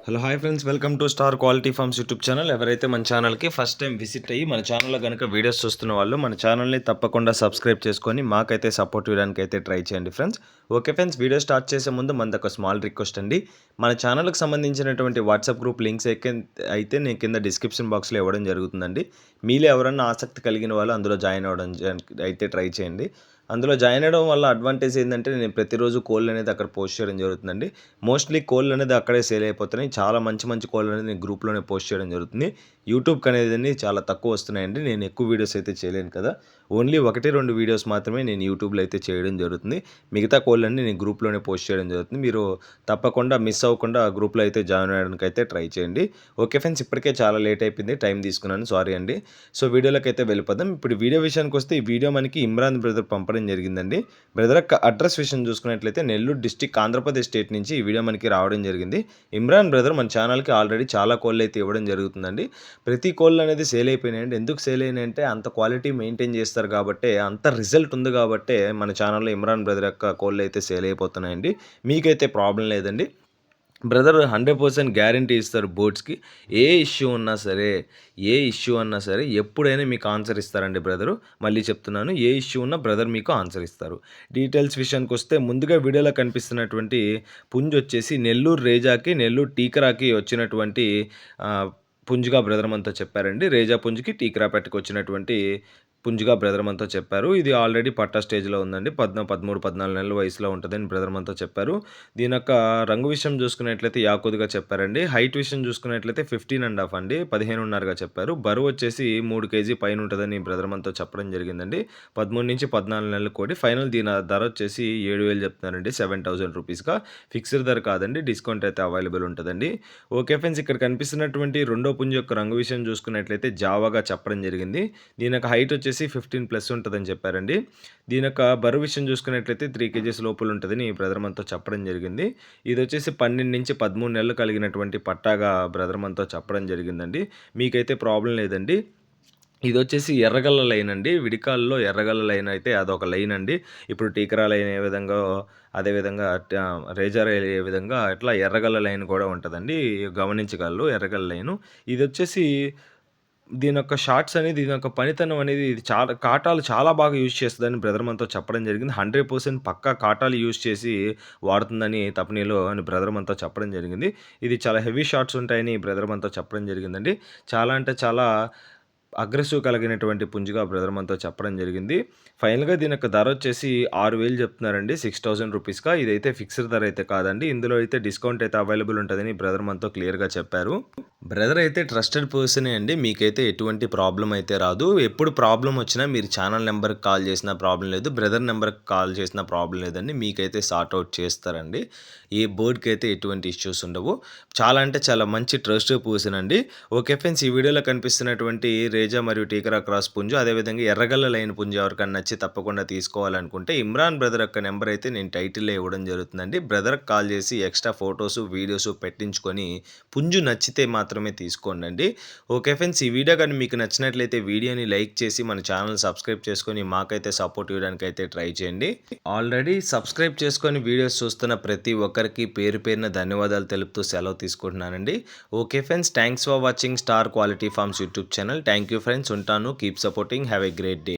Hello hi friends, welcome to star Quality Farms YouTube channel. ఎవరైతే మన ఛానల్కి first time visit అయ్యి మన ఛానల్లో కనుక వీడియోస్ చూస్తున్న వాళ్ళు మన ఛానల్ని తప్పకుండా సబ్స్క్రైబ్ చేసుకొని మాకైతే సపోర్ట్ ఇవ్వడానికి అయితే ట్రై చేయండి friends. Okay friends, video start చేసే ముందు మనది ఒక స్మాల్ రిక్వెస్ట్ అండి. మన ఛానల్కి సంబంధించినటువంటి వాట్సాప్ గ్రూప్ లింక్స్ అయితే నేను కింద డిస్క్రిప్షన్ బాక్స్లో ఇవ్వడం జరుగుతుందండి. మీలో ఎవరన్నా ఆసక్తి కలిగిన వాళ్ళు అందులో జాయిన్ అవ్వడం అయితే ట్రై చేయండి. అందులో జాయిన్ అవ్వడం వల్ల అడ్వాంటేజ్ ఏంటంటే నేను ప్రతిరోజు కోళ్ళు అనేది అక్కడ పోస్ట్ చేయడం జరుగుతుందండి. మోస్ట్లీ కోళ్ళు అనేది అక్కడే సేల్ అయిపోతున్నాయి. చాలా మంచి మంచి కోళ్ళు అనేది నేను గ్రూప్లోనే పోస్ట్ చేయడం జరుగుతుంది. యూట్యూబ్కి అనేది చాలా తక్కువ వస్తున్నాయండి. నేను ఎక్కువ వీడియోస్ అయితే చేయలేను కదా. ఓన్లీ 1-2 వీడియోస్ మాత్రమే నేను యూట్యూబ్లో అయితే చేయడం జరుగుతుంది. మిగతా కోళ్ళన్నీ నేను గ్రూప్లోనే పోస్ట్ చేయడం జరుగుతుంది. మీరు తప్పకుండా మిస్ అవ్వకుండా గ్రూప్లో అయితే జాయిన్ అవ్వడానికి అయితే ట్రై చేయండి. ఓకే ఫ్రెండ్స్, ఇప్పటికే చాలా లేట్ అయిపోయింది, టైం తీసుకున్నాను, సారీ అండి. సో వీడియోలోకి అయితే వెళ్ళిపోదాం. ఇప్పుడు వీడియో విషయానికి వస్తే ఈ వీడియో మనకి ఇమ్రాన్ బ్రదర్ పంపడం జరిగిందండి. బ్రదర్ అడ్రస్ విషయం చూసుకున్నట్లయితే నెల్లూరు డిస్టిక్ ఆంధ్రప్రదేశ్ స్టేట్ నుంచి ఈ వీడియో మనకి రావడం జరిగింది. ఇమ్రాన్ బ్రదర్ మన ఛానల్కి ఆల్రెడీ చాలా కోళ్ళు అయితే ఇవ్వడం జరుగుతుందండి. ప్రతి కోళ్ళు అనేది సేల్ అయిపోయినాయండి. ఎందుకు సేల్ అయినాయంటే అంత క్వాలిటీ మెయింటైన్ చేస్తారు కాబట్టి, అంత రిజల్ట్ ఉంది కాబట్టి మన ఛానల్లో ఇమ్రాన్ బ్రదర్ యొక్క కోళ్ళు అయితే సేల్ అయిపోతున్నాయండి. మీకైతే ప్రాబ్లం లేదండి. బ్రదర్ 100% గ్యారంటీ ఇస్తారు బోట్స్కి. ఏ ఇష్యూ ఉన్నా సరే ఎప్పుడైనా మీకు ఆన్సర్ ఇస్తారండి బ్రదరు. మళ్ళీ చెప్తున్నాను, ఏ ఇష్యూ ఉన్నా బ్రదర్ మీకు ఆన్సర్ ఇస్తారు. డీటెయిల్స్ విషయానికి వస్తే ముందుగా వీడియోలో కనిపిస్తున్నటువంటి పుంజు వచ్చేసి నెల్లూరు రేజాకి, నెల్లూరు టీకరాకి వచ్చినటువంటి పుంజుగా బ్రదర్ మనతో చెప్పారండి. రేజా పుంజుకి టీకరా పెట్టుకొచ్చినటువంటి పుంజుగా బ్రదర్ మనతో చెప్పారు. ఇది ఆల్రెడీ పట్టా స్టేజ్లో ఉందండి. 13-14 నెలల వయసులో ఉంటుందని బ్రదర్ మనతో చెప్పారు. దీని యొక్క రంగు విషయం చూసుకున్నట్లయితే యాకుదుగా చెప్పారండి. హైట్ విషయం చూసుకున్నట్లయితే 15.5 అండి, 15.5గా చెప్పారు. బరువు వచ్చేసి 3 కేజీ పైన ఉంటుందని బ్రదర్ మనతో చెప్పడం జరిగిందండి. 13-14 నెలల కోడి. ఫైనల్ దీని ధర వచ్చేసి 7,000 చెప్తున్నారండి, 7,000 రూపీస్గా. ఫిక్స్డ్ ధర కాదండి, డిస్కౌంట్ అయితే అవైలబుల్ ఉంటుందండి. ఓకే ఫ్రెండ్స్, ఇక్కడ కనిపిస్తున్నటువంటి రెండో పుంజు యొక్క రంగు విషయం చూసుకున్నట్లయితే జావాగా చెప్పడం జరిగింది. దీని యొక్క హైట్ వచ్చేసి 15+ ఉంటుందని చెప్పారండి. దీని యొక్క బరువు విషయం చూసుకున్నట్లయితే 3 కేజీస్ లోపల ఉంటుందని బ్రదర్ మనతో చెప్పడం జరిగింది. ఇది వచ్చేసి 12-13 నెలలు కలిగినటువంటి పట్టాగా బ్రదర్ మనతో చెప్పడం జరిగిందండి. మీకైతే ప్రాబ్లం లేదండి. ఇది వచ్చేసి ఎర్రగల్ల లైన్ అండి. విడికాల్లో ఎర్రగల్ల లైన్ అయితే అదొక లైన్ అండి. ఇప్పుడు టీకరా లైన్ ఏ విధంగా, అదేవిధంగా రేజా ఏ విధంగా అట్లా ఎర్రగల్ల లైన్ కూడా ఉంటుందండి. గమనించగలరు ఎర్రగల్ల లైను. ఇది వచ్చేసి దీని యొక్క షార్ట్స్ అనేది, దీని యొక్క పనితనం అనేది, ఇది కాటాలు చాలా బాగా యూజ్ చేస్తుందని బ్రదర్ మనతో చెప్పడం జరిగింది. 100% పక్కా కాటాలు యూజ్ చేసి వాడుతుందని తపనీలో అని బ్రదర్ మనతో చెప్పడం జరిగింది. ఇది చాలా హెవీ షార్ట్స్ ఉంటాయని బ్రదర్ మనతో చెప్పడం జరిగిందండి. చాలా అంటే చాలా అగ్రెసివ్ కలిగినటువంటి పుంజుగా బ్రదర్ మనతో చెప్పడం జరిగింది. ఫైనల్గా దీని యొక్క ధర వచ్చేసి 6,000 చెప్తున్నారండి, 6,000 రూపీస్గా. ఇదైతే ఫిక్స్డ్ ధర అయితే కాదండి. ఇందులో అయితే డిస్కౌంట్ అయితే అవైలబుల్ ఉంటుందని బ్రదర్ మనతో క్లియర్గా చెప్పారు. బ్రదర్ అయితే ట్రస్టెడ్ పర్సనే అండి. మీకైతే ఎటువంటి ప్రాబ్లం అయితే రాదు. ఎప్పుడు ప్రాబ్లం వచ్చినా మీరు ఛానల్ నెంబర్కి కాల్ చేసినా ప్రాబ్లం లేదు, బ్రదర్ నెంబర్కి కాల్ చేసినా ప్రాబ్లం లేదండి. మీకైతే సార్ట్అవుట్ చేస్తారండి. ఏ బోర్డ్కి అయితే ఎటువంటి ఇష్యూస్ ఉండవు. చాలా అంటే చాలా మంచి ట్రస్టెడ్ పర్సన్ అండి. ఓకే ఫ్రెండ్స్, ఈ వీడియోలో కనిపిస్తున్నటువంటి రేజా మరియు టీకరా క్రాస్ పుంజు, అదేవిధంగా ఎర్రగల్ల లైన్ పుంజు ఎవరికన్నా నచ్చి తప్పకుండా తీసుకోవాలనుకుంటే ఇమ్రాన్ బ్రదర్ యొక్క నెంబర్ అయితే నేను టైటిల్లో ఇవ్వడం జరుగుతుందండి. బ్రదర్కి కాల్ చేసి ఎక్స్ట్రా ఫొటోస్ వీడియోస్ పెట్టించుకొని పుంజు నచ్చితే మాత్రమే తీసుకోండి. ఓకే ఫ్రెండ్స్, ఈ వీడియో కానీ మీకు నచ్చినట్లయితే వీడియోని లైక్ చేసి మన ఛానల్ సబ్స్క్రైబ్ చేసుకొని మాకైతే సపోర్ట్ ఇవ్వడానికి అయితే ట్రై చేయండి. ఆల్రెడీ సబ్స్క్రైబ్ చేసుకొని వీడియోస్ చూస్తున్న ప్రతి ఒక్కరికి పేరు పేరున ధన్యవాదాలు తెలుపుతూ సెలవు తీసుకుంటున్నానండి. Okay friends, thanks for watching Star Quality Farms YouTube channel. Thank you friends, ఉంటాను. Keep supporting. Have a great day.